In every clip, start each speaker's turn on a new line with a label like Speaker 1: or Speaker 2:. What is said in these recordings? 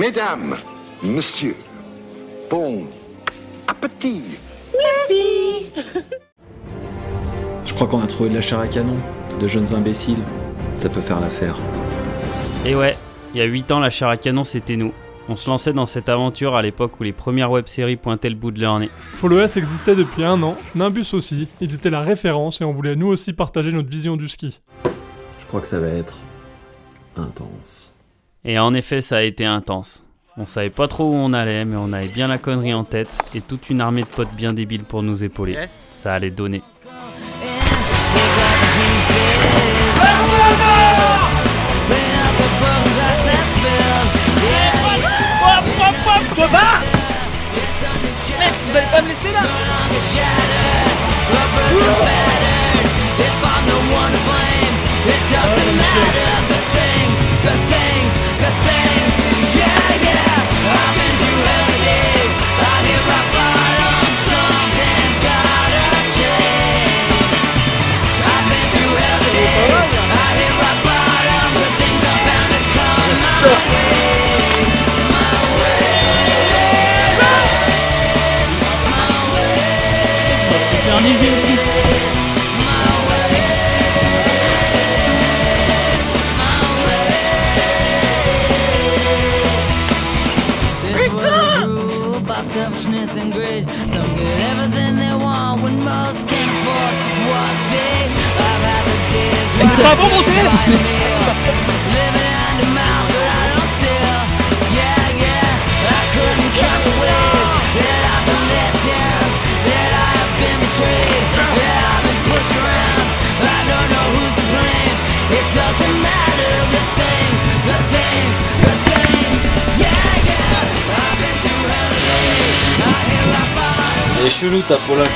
Speaker 1: Mesdames, messieurs, bon appétit.
Speaker 2: Merci.
Speaker 3: Je crois qu'on a trouvé de la chair à canon, de jeunes imbéciles. Ça peut faire l'affaire.
Speaker 4: Et ouais, il y a 8 ans, la chair à canon, c'était nous. On se lançait dans cette aventure à l'époque où les premières web-séries pointaient le bout de leur nez.
Speaker 5: FollowS existait depuis 1 an, Nimbus aussi, ils étaient la référence et on voulait nous aussi partager notre vision du ski.
Speaker 3: Je crois que ça va être intense.
Speaker 4: Et en effet, ça a été intense. On savait pas trop où on allait, mais on avait bien la connerie en tête et toute une armée de potes bien débiles pour nous épauler. Ça allait donner.
Speaker 2: Mec, vous allez pas me laisser là?
Speaker 6: Selfishness and greed. Some get everything they want when most can't afford what they. I've had the days where living hand to mouth, but I don't steal. Yeah, I couldn't count the ways that I've been let down, that I have been betrayed, that I've been pushed around. I don't know who's to blame. It doesn't matter. Good things, good things, good things. Yeah, I've been through hell.
Speaker 7: Elle est chelou ta polac.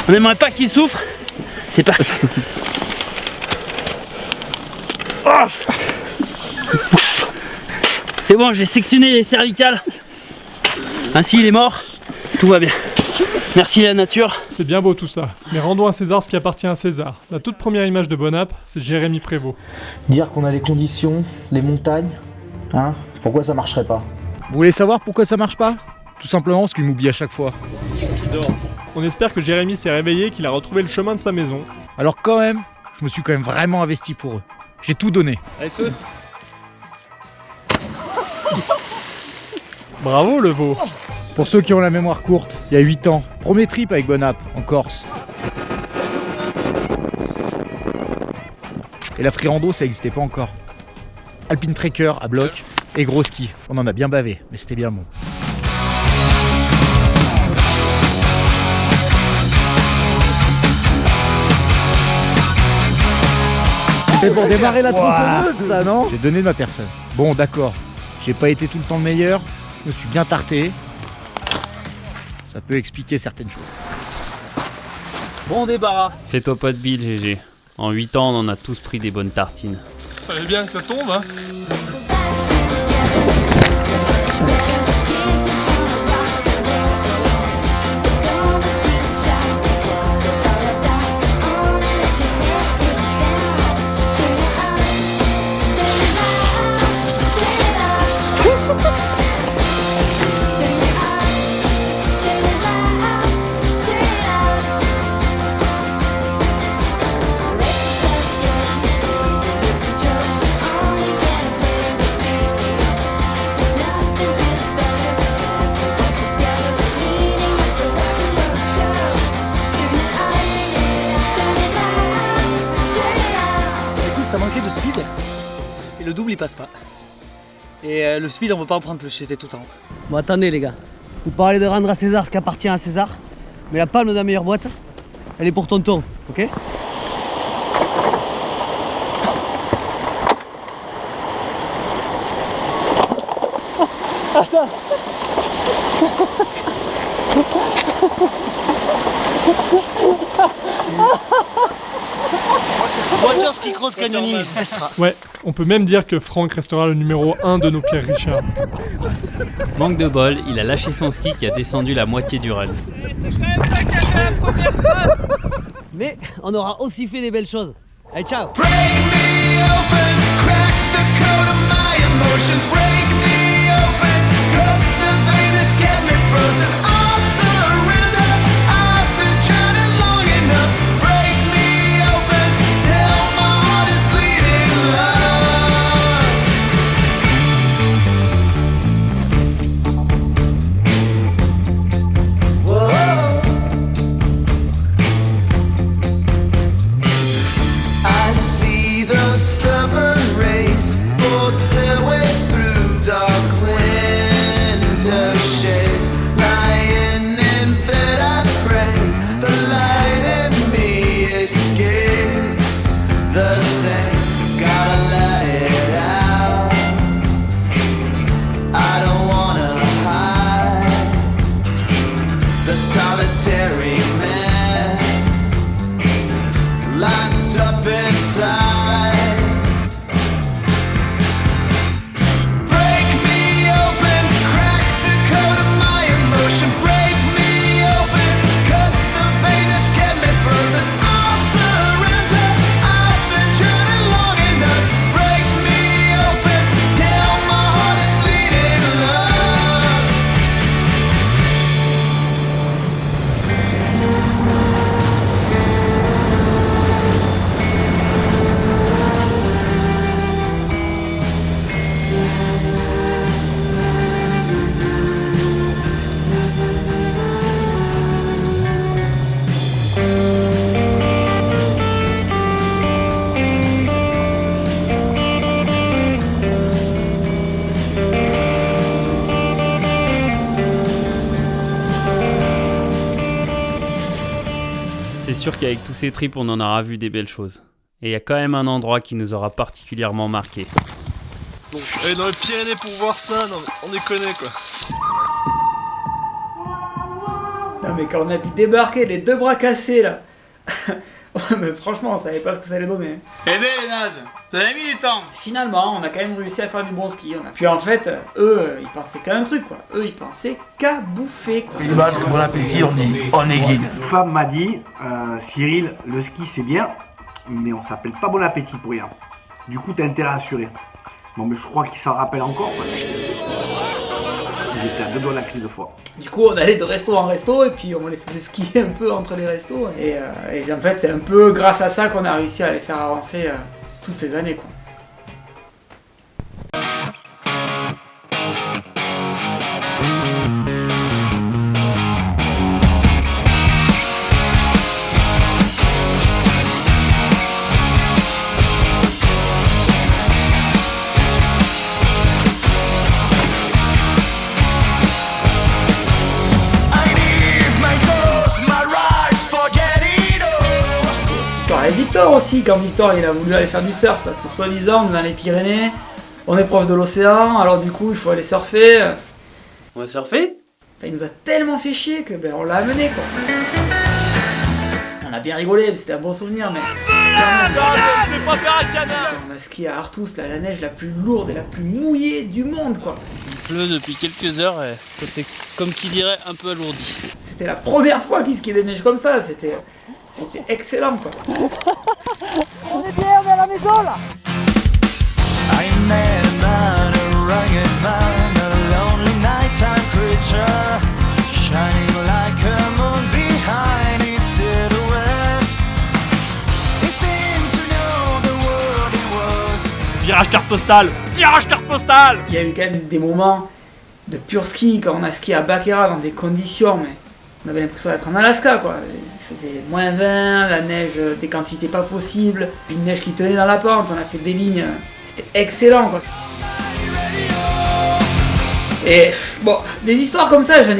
Speaker 4: On n'aimerait pas qu'il souffre. C'est parti. C'est bon, j'ai sectionné les cervicales. Ainsi il est mort. Tout va bien. Merci la nature.
Speaker 5: C'est bien beau tout ça, mais rendons à César ce qui appartient à César. La toute première image de Bonap, c'est Jérémy Prévost.
Speaker 8: Dire qu'on a les conditions, les montagnes, hein, pourquoi ça marcherait pas?
Speaker 9: Vous voulez savoir pourquoi ça marche pas? Tout simplement parce qu'il m'oublie à chaque fois.
Speaker 5: On espère que Jérémy s'est réveillé, qu'il a retrouvé le chemin de sa maison.
Speaker 9: Alors quand même, je me suis quand même vraiment investi pour eux. J'ai tout donné.
Speaker 4: Allez, feu.
Speaker 5: Bravo le veau.
Speaker 9: Pour ceux qui ont la mémoire courte, il y a 8 ans, premier trip avec Bonap, en Corse. Et la free-rando, ça n'existait pas encore. Alpine Trekker à bloc et gros ski. On en a bien bavé, mais c'était bien bon. C'est pour démarrer la tronçonneuse, ça, non? J'ai donné de ma personne. Bon, d'accord, j'ai pas été tout le temps le meilleur, je me suis bien tarté. Ça peut expliquer certaines choses.
Speaker 4: Bon débarras. Fais-toi pas de bile, GG. En 8 ans, on en a tous pris des bonnes tartines.
Speaker 10: Fallait bien que ça tombe, hein.
Speaker 2: Ça manquait de speed et le double il passe pas. Et le speed on peut pas en prendre plus, c'était tout en haut. Bon attendez les gars, vous parlez de rendre à César ce qui appartient à César, mais la palme de la meilleure boîte, elle est pour tonton, ok? Attends. Water Ski Cross Canyoning, Estra.
Speaker 5: Ouais, on peut même dire que Franck restera le numéro 1 de nos Pierre Richard.
Speaker 4: Manque de bol, il a lâché son ski qui a descendu la moitié du run.
Speaker 2: Mais on aura aussi fait des belles choses. Allez, ciao.
Speaker 4: C'est sûr qu'avec tous ces trips, on en aura vu des belles choses. Et il y a quand même un endroit qui nous aura particulièrement marqué.
Speaker 10: Bon, aller dans les Pyrénées pour voir ça, non mais sans déconner quoi.
Speaker 2: Non mais quand on a vu débarquer les deux bras cassés là. Mais franchement, on savait pas ce que ça allait donner.
Speaker 7: Eh ben les nazes, ça a mis du temps.
Speaker 2: Finalement, on a quand même réussi à faire du bon ski. Puis en fait, eux, ils pensaient qu'à un truc quoi. Eux, ils pensaient qu'à bouffer quoi.
Speaker 11: C'est parce que bon appétit, on dit, on est guide.
Speaker 12: Une femme m'a dit, Cyril, le ski c'est bien, mais on s'appelle pas bon appétit pour rien. Du coup, t'as intérêt à assurer. Bon, mais je crois qu'il s'en rappelle encore. Quoi. Il était à deux doigts de la crise de foi.
Speaker 2: Du coup, on allait de resto en resto et puis on les faisait skier un peu entre les restos. Et en fait, c'est un peu grâce à ça qu'on a réussi à les faire avancer toutes ces années quoi. Et Victor aussi, quand Victor il a voulu aller faire du surf, parce que soi-disant on est dans les Pyrénées, on est proche de l'océan, alors du coup il faut aller surfer.
Speaker 7: On va surfer?
Speaker 2: Enfin, il nous a tellement fait chier que on l'a amené quoi. On a bien rigolé, c'était un bon souvenir, mais...
Speaker 10: C'est pas faire un canard.
Speaker 2: On a skié à Artus, là, la neige la plus lourde et la plus mouillée du monde quoi.
Speaker 7: Il pleut depuis quelques heures et ça s'est, comme qui dirait, un peu alourdi.
Speaker 2: C'était la première fois qu'il skiait des neiges comme ça, c'était excellent quoi.
Speaker 6: On est bien, on est à la maison là.
Speaker 5: Virage carte postale! Virage carte postale!
Speaker 2: Il y a eu quand même des moments de pur ski quand on a skié à Baquera dans des conditions, mais on avait l'impression d'être en Alaska quoi. Il faisait moins 20, la neige des quantités pas possibles, une neige qui tenait dans la pente, on a fait des lignes, c'était excellent quoi. Et bon, des histoires comme ça, j'en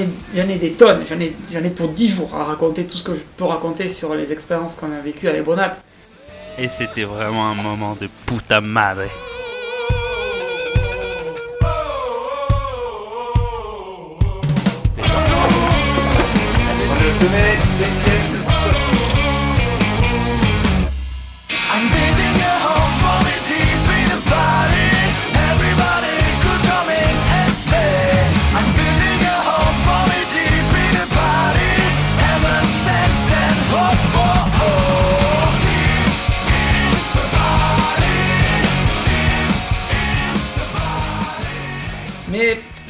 Speaker 2: ai des tonnes, j'en ai pour 10 jours à raconter tout ce que je peux raconter sur les expériences qu'on a vécues avec Bonap.
Speaker 7: Et c'était vraiment un moment de puta madre.
Speaker 6: I'm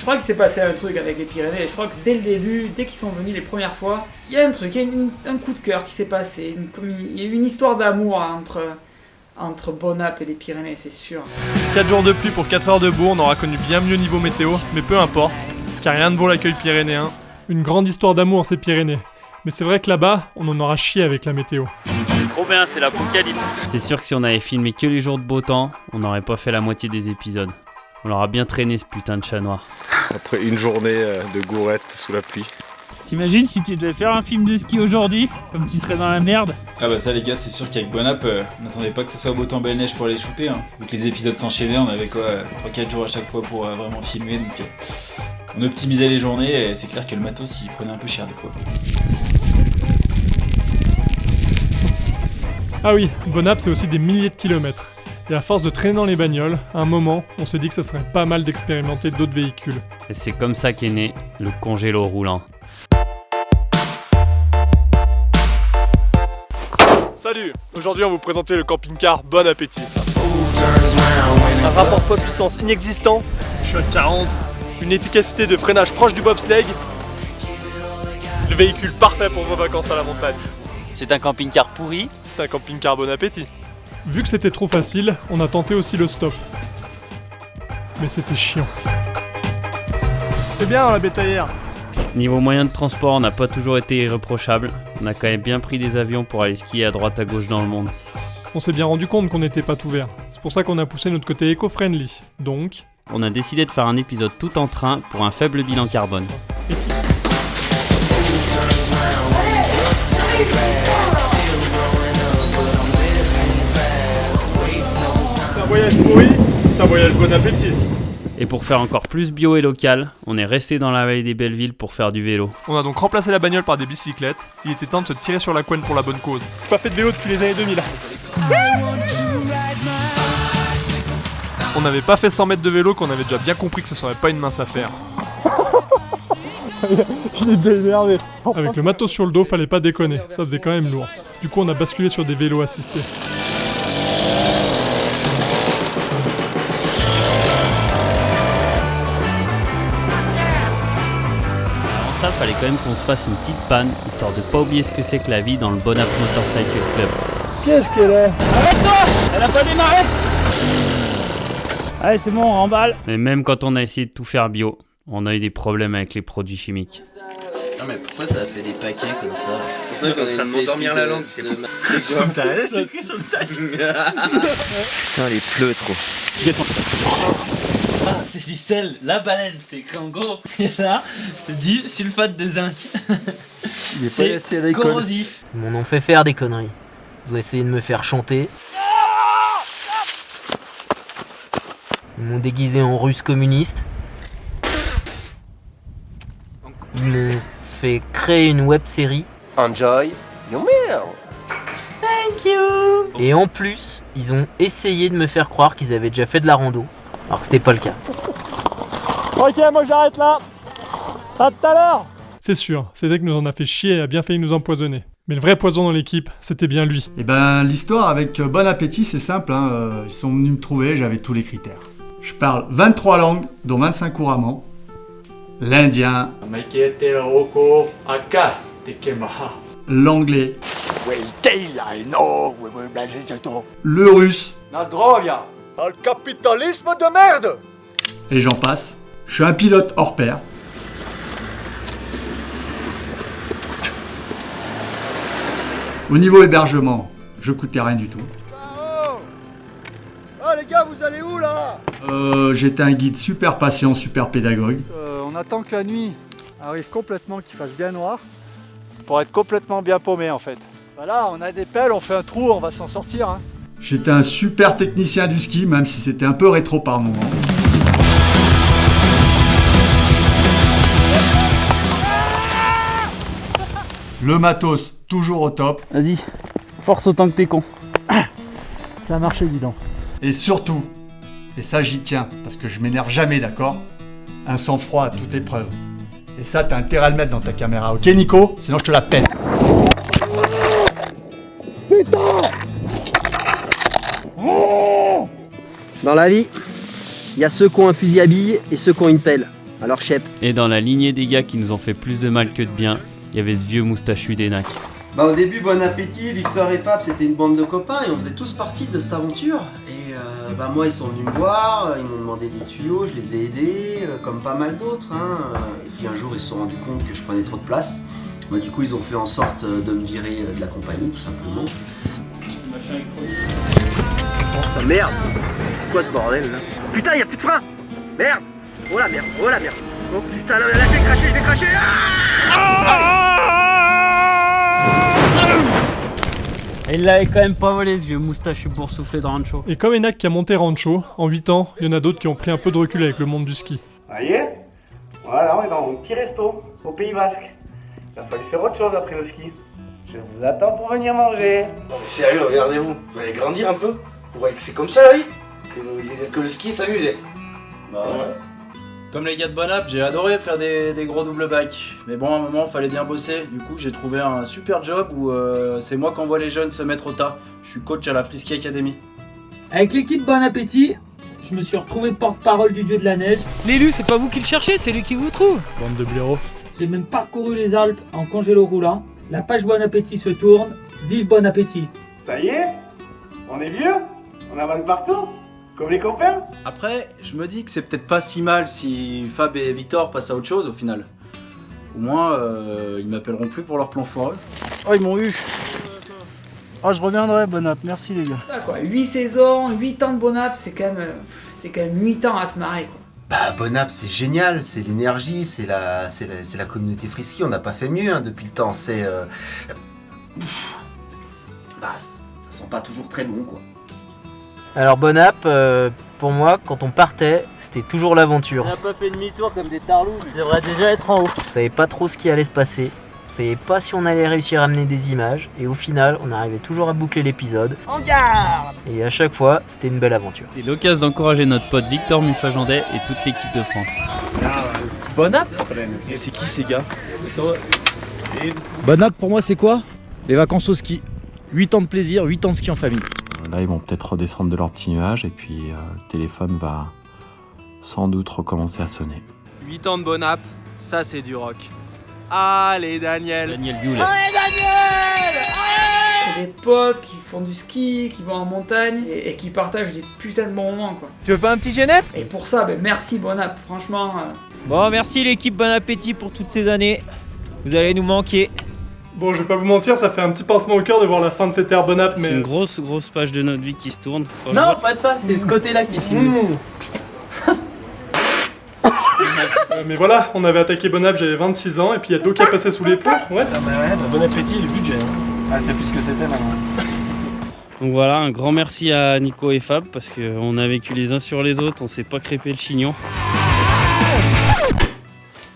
Speaker 13: Je crois qu'il s'est passé un truc avec les Pyrénées. Je crois que dès le début, dès qu'ils sont venus les premières fois, il y a un truc, il y a un coup de cœur qui s'est passé. Il y a eu une histoire d'amour entre Bonap et les Pyrénées, c'est sûr.
Speaker 5: 4 jours de pluie pour 4 heures de bourre, on aura connu bien mieux niveau météo, mais peu importe, car rien de vaut l'accueil pyrénéen. Une grande histoire d'amour ces Pyrénées. Mais c'est vrai que là-bas, on en aura chié avec la météo.
Speaker 4: C'est trop bien, c'est l'apocalypse. C'est sûr que si on avait filmé que les jours de beau temps, on n'aurait pas fait la moitié des épisodes. On l'aura bien traîné ce putain de chat noir.
Speaker 14: Après une journée de gourette sous la pluie.
Speaker 7: T'imagines si tu devais faire un film de ski aujourd'hui, comme tu serais dans la merde?
Speaker 15: Ah bah ça les gars, c'est sûr qu'avec Bonap, on n'attendait pas que ça soit beau temps belle neige pour aller shooter. Hein. Vu que les épisodes s'enchaînaient, on avait quoi 3-4 jours à chaque fois pour vraiment filmer. Donc on optimisait les journées et c'est clair que le matos il prenait un peu cher des fois.
Speaker 5: Ah oui, Bonap c'est aussi des milliers de kilomètres. Et à force de traîner dans les bagnoles, à un moment, on s'est dit que ça serait pas mal d'expérimenter d'autres véhicules.
Speaker 4: Et c'est comme ça qu'est né le congélo roulant.
Speaker 5: Salut! Aujourd'hui on va vous présenter le camping-car Bon Appétit. Un rapport poids-puissance inexistant, Shot 40, une efficacité de freinage proche du bobsleigh, le véhicule parfait pour vos vacances à la montagne.
Speaker 7: C'est un camping-car pourri.
Speaker 5: C'est un camping-car Bon Appétit. Vu que c'était trop facile, on a tenté aussi le stop. Mais c'était chiant. C'est bien la bétaillère.
Speaker 4: Niveau moyen de transport, on n'a pas toujours été irréprochable. On a quand même bien pris des avions pour aller skier à droite à gauche dans le monde.
Speaker 5: On s'est bien rendu compte qu'on n'était pas tout vert. C'est pour ça qu'on a poussé notre côté éco-friendly. Donc,
Speaker 4: on a décidé de faire un épisode tout en train pour un faible bilan carbone.
Speaker 5: C'est un voyage pourri, c'est un voyage Bon Appétit.
Speaker 4: Et pour faire encore plus bio et local, on est resté dans la vallée des Bellevilles pour faire du vélo.
Speaker 5: On a donc remplacé la bagnole par des bicyclettes. Il était temps de se tirer sur la couenne pour la bonne cause. J'ai pas fait de vélo depuis les années 2000. On n'avait pas fait 100 mètres de vélo qu'on avait déjà bien compris que ce serait pas une mince affaire. Je l'ai déjà énervé. Avec le matos sur le dos, fallait pas déconner, ça faisait quand même lourd. Du coup on a basculé sur des vélos assistés.
Speaker 4: Ça, fallait quand même qu'on se fasse une petite panne, histoire de pas oublier ce que c'est que la vie dans le Bonap Motorcycle Club.
Speaker 13: Qu'est-ce qu'elle est? Arrête-toi! Elle a pas démarré! Allez, c'est bon, on remballe.
Speaker 4: Mais même quand on a essayé de tout faire bio, on a eu des problèmes avec les produits chimiques.
Speaker 16: Non mais pourquoi ça a fait des paquets comme ça?
Speaker 17: C'est pour ça qu'on est en train de m'endormir la langue, c'est quoi?
Speaker 16: T'as rien c'est écrit sur le sac.
Speaker 17: Putain, il pleut trop.
Speaker 7: Ah, c'est du sel, la baleine, c'est écrit en gros. Et là, c'est du sulfate de zinc.
Speaker 16: Il est pas assez à l'école.
Speaker 7: Corrosif.
Speaker 18: Ils m'en ont fait faire des conneries. Ils ont essayé de me faire chanter. Ils m'ont déguisé en russe communiste. Ils m'ont fait créer une web série.
Speaker 17: Enjoy your meal.
Speaker 18: Thank you. Et en plus, ils ont essayé de me faire croire qu'ils avaient déjà fait de la rando, alors que c'était pas le cas.
Speaker 5: Ok, moi j'arrête là. À tout à l'heure. C'est sûr, Cédric nous en a fait chier et a bien failli nous empoisonner. Mais le vrai poison dans l'équipe, c'était bien lui.
Speaker 19: Et ben l'histoire avec Bon Appétit, c'est simple, hein. Ils sont venus me trouver, j'avais tous les critères. Je parle 23 langues, dont 25 couramment. L'indien. L'anglais. Le russe.
Speaker 1: Le capitalisme de merde.
Speaker 19: Et j'en passe. Je suis un pilote hors pair. Au niveau hébergement, je coûtais rien du tout.
Speaker 1: Ah les gars, vous allez où là?
Speaker 19: J'étais un guide super patient, super pédagogue.
Speaker 20: On attend que la nuit arrive complètement, qu'il fasse bien noir, pour être complètement bien paumé en fait. Voilà, on a des pelles, on fait un trou, on va s'en sortir. Hein.
Speaker 19: J'étais un super technicien du ski, même si c'était un peu rétro par moment. Le matos, toujours au top.
Speaker 13: Vas-y, force autant que t'es con. Ça a marché, dis donc.
Speaker 19: Et surtout, et ça j'y tiens, parce que je m'énerve jamais, d'accord? Un sang-froid à toute épreuve. Et ça, t'as intérêt à le mettre dans ta caméra, ok Nico? Sinon je te la pète.
Speaker 20: Putain!
Speaker 21: Dans la vie, il y a ceux qui ont un fusil à billes et ceux qui ont une pelle.
Speaker 17: Alors chef.
Speaker 4: Et dans la lignée des gars qui nous ont fait plus de mal que de bien, il y avait ce vieux moustachu d'Enac.
Speaker 17: Bah au début, bon appétit, Victor et Fab c'était une bande de copains et on faisait tous partie de cette aventure. Et bah moi ils sont venus me voir, ils m'ont demandé des tuyaux, je les ai aidés, comme pas mal d'autres. Hein. Et puis un jour ils se sont rendus compte que je prenais trop de place. Bah, du coup ils ont fait en sorte de me virer de la compagnie tout simplement. Oh merde, c'est quoi ce bordel là? Putain y'a plus de frein. Merde. Oh la merde, oh la merde. Oh putain là je vais cracher,
Speaker 7: Il l'avait quand même pas volé ce vieux moustachu boursouflé de Rancho.
Speaker 5: Et comme Enac qui a monté Rancho, en 8 ans, il y en a d'autres qui ont pris un peu de recul avec le monde du ski.
Speaker 12: Vous voyez? Voilà, on est dans mon petit resto, au Pays Basque. Il a fallu faire autre chose après le ski. Je vous attends pour venir manger.
Speaker 17: Non mais sérieux, regardez-vous, vous allez grandir un peu. Vous voyez que c'est comme ça la vie? Que le ski s'amusait.
Speaker 15: Bah ouais. Comme les gars de Bonap, j'ai adoré faire des gros double bacs. Mais bon, à un moment, fallait bien bosser. Du coup, j'ai trouvé un super job où c'est moi qui envoie les jeunes se mettre au tas. Je suis coach à la Frisky Academy.
Speaker 18: Avec l'équipe Bon Appétit, je me suis retrouvé porte-parole du dieu de la neige.
Speaker 7: L'élu, c'est pas vous qui le cherchez, c'est lui qui vous trouve.
Speaker 5: Bande de blaireaux.
Speaker 18: J'ai même parcouru les Alpes en congélo roulant. La page Bon Appétit se tourne. Vive Bon Appétit.
Speaker 12: Ça y est? On est vieux? On avance partout? Comme les copains?
Speaker 15: Après, je me dis que c'est peut-être pas si mal si Fab et Victor passent à autre chose au final. Au moins, ils m'appelleront plus pour leur plan foireux.
Speaker 20: Oh, ils m'ont eu. Oh, je reviendrai, Bonap. Merci les gars.
Speaker 13: Ça, quoi. 8 saisons, 8 ans de Bonap, c'est quand même 8 ans à se marrer, quoi.
Speaker 17: Bah Bonap c'est génial, c'est l'énergie, c'est la communauté Frisky, on n'a pas fait mieux hein, depuis le temps, c'est... Bah ça sent pas toujours très bon quoi.
Speaker 18: Alors Bonap, pour moi, quand on partait, c'était toujours l'aventure.
Speaker 7: On n'a pas fait demi-tour comme des tarlous, mais devrait déjà être en haut.
Speaker 18: On savait pas trop ce qui allait se passer. On savait pas si on allait réussir à amener des images. Et au final, on arrivait toujours à boucler l'épisode.
Speaker 7: En garde!
Speaker 18: Et à chaque fois, c'était une belle aventure.
Speaker 4: C'est l'occasion d'encourager notre pote Victor Muffagendet et toute l'équipe de France.
Speaker 5: Bonap? Et c'est qui ces gars?
Speaker 9: Bonap pour moi c'est quoi? Les vacances au ski. 8 ans de plaisir, 8 ans de ski en famille.
Speaker 3: Là, ils vont peut-être redescendre de leur petit nuage et puis le téléphone va sans doute recommencer à sonner.
Speaker 5: 8 ans de Bonap, ça c'est du rock. Allez Daniel!
Speaker 4: Daniel Bioulet.
Speaker 13: Allez Daniel! Allez! C'est des potes qui font du ski, qui vont en montagne et qui partagent des putains de bons moments quoi.
Speaker 5: Tu veux pas un petit Genève?
Speaker 13: Et pour ça, merci Bonap, franchement.
Speaker 7: Bon, merci l'équipe Bon Appétit pour toutes ces années. Vous allez nous manquer.
Speaker 5: Bon, je vais pas vous mentir, ça fait un petit pincement au cœur de voir la fin de cette ère Bonap, mais...
Speaker 4: C'est une grosse page de notre vie qui se tourne.
Speaker 7: Non, pas de face, c'est ce côté-là qui est filmé.
Speaker 5: Mais voilà, on avait attaqué Bonap, j'avais 26 ans, et puis il y a de l'eau qui a passé sous les plombs. Ouais.
Speaker 15: Ah bah ouais, Bon Appétit et le budget. Hein. Ah, c'est plus que c'était maintenant.
Speaker 4: Donc voilà, un grand merci à Nico et Fab, parce qu'on a vécu les uns sur les autres, on s'est pas crêpé le chignon.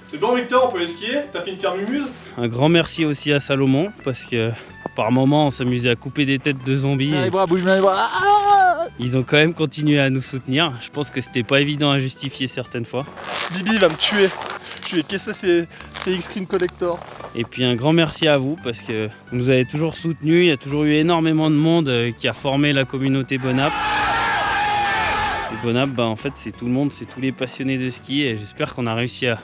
Speaker 5: C'est bon Victor, on peut aller skier? T'as fait une faire mumuse?
Speaker 4: Un grand merci aussi à Salomon, parce que par moments on s'amusait à couper des têtes de zombies.
Speaker 20: Les bras, bouge les bras.
Speaker 4: Ils ont quand même continué à nous soutenir. Je pense que c'était pas évident à justifier certaines fois.
Speaker 5: Bibi va me tuer. Je lui ai caissé ses X-Screen Collector.
Speaker 4: Et puis un grand merci à vous parce que vous nous avez toujours soutenus. Il y a toujours eu énormément de monde qui a formé la communauté Bonap. Et Bonap, bah, en fait c'est tout le monde, c'est tous les passionnés de ski et j'espère qu'on a réussi à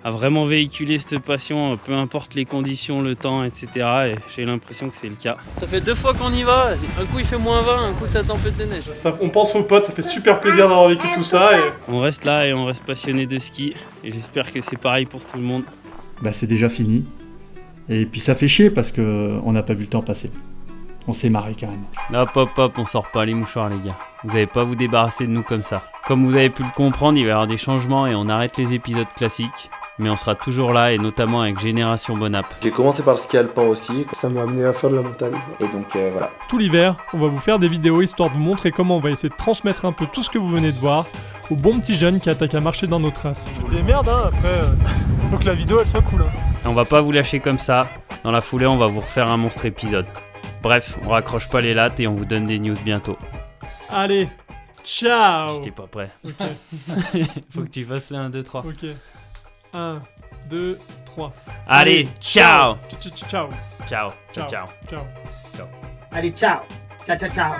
Speaker 4: vraiment véhiculer cette passion, peu importe les conditions, le temps, etc. Et j'ai l'impression que c'est le cas.
Speaker 7: Ça fait 2 fois qu'on y va, un coup il fait moins 20, un coup ça tempête de neige.
Speaker 5: Ça, on pense aux potes, ça fait super plaisir d'avoir vécu tout ça. Et...
Speaker 4: On reste là et on reste passionné de ski et j'espère que c'est pareil pour tout le monde.
Speaker 19: Bah c'est déjà fini. Et puis ça fait chier parce qu'on n'a pas vu le temps passer. On s'est marré quand même.
Speaker 4: Hop, on sort pas les mouchoirs les gars. Vous n'allez pas vous débarrasser de nous comme ça. Comme vous avez pu le comprendre, il va y avoir des changements et on arrête les épisodes classiques. Mais on sera toujours là et notamment avec Génération Bonap.
Speaker 14: J'ai commencé par le ski alpin aussi, ça m'a amené à faire de la montagne. Et donc voilà.
Speaker 5: Tout l'hiver, on va vous faire des vidéos histoire de vous montrer comment on va essayer de transmettre un peu tout ce que vous venez de voir aux bons petits jeunes qui attaquent à marcher dans nos traces. Des merdes hein, après, faut que la vidéo elle soit cool. Hein.
Speaker 4: Et on va pas vous lâcher comme ça, dans la foulée on va vous refaire un monstre épisode. Bref, on raccroche pas les lattes et on vous donne des news bientôt.
Speaker 5: Allez, ciao.
Speaker 4: J'étais pas prêt.
Speaker 5: Okay.
Speaker 4: Faut que tu fasses le 1, 2, 3.
Speaker 5: Ok. 1, 2, 3.
Speaker 4: Allez, ciao.
Speaker 5: Ciao.
Speaker 4: Ciao.
Speaker 5: Ciao.
Speaker 4: Ciao.
Speaker 5: Ciao.
Speaker 4: Ciao.
Speaker 18: Allez, ciao. Ciao, ciao, ciao.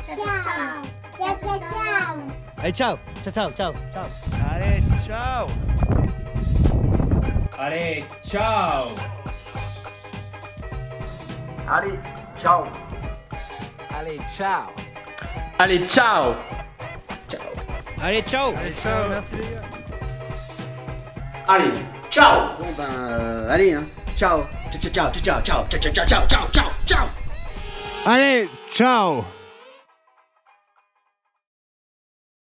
Speaker 6: Ciao. Ciao, ciao, ciao.
Speaker 2: Allez, ciao. Ciao, ciao, ciao.
Speaker 5: Allez, ciao.
Speaker 21: Allez, ciao.
Speaker 17: Allez, ciao.
Speaker 21: Allez, ciao.
Speaker 7: Allez, ciao.
Speaker 21: Allez, ciao.
Speaker 20: Allez, ciao, merci les gars.
Speaker 17: Allez, ciao. Bon ben, allez, hein. Ciao. Ciao, ciao, ciao, ciao, ciao, ciao, ciao, ciao, ciao, ciao.
Speaker 9: Allez, ciao.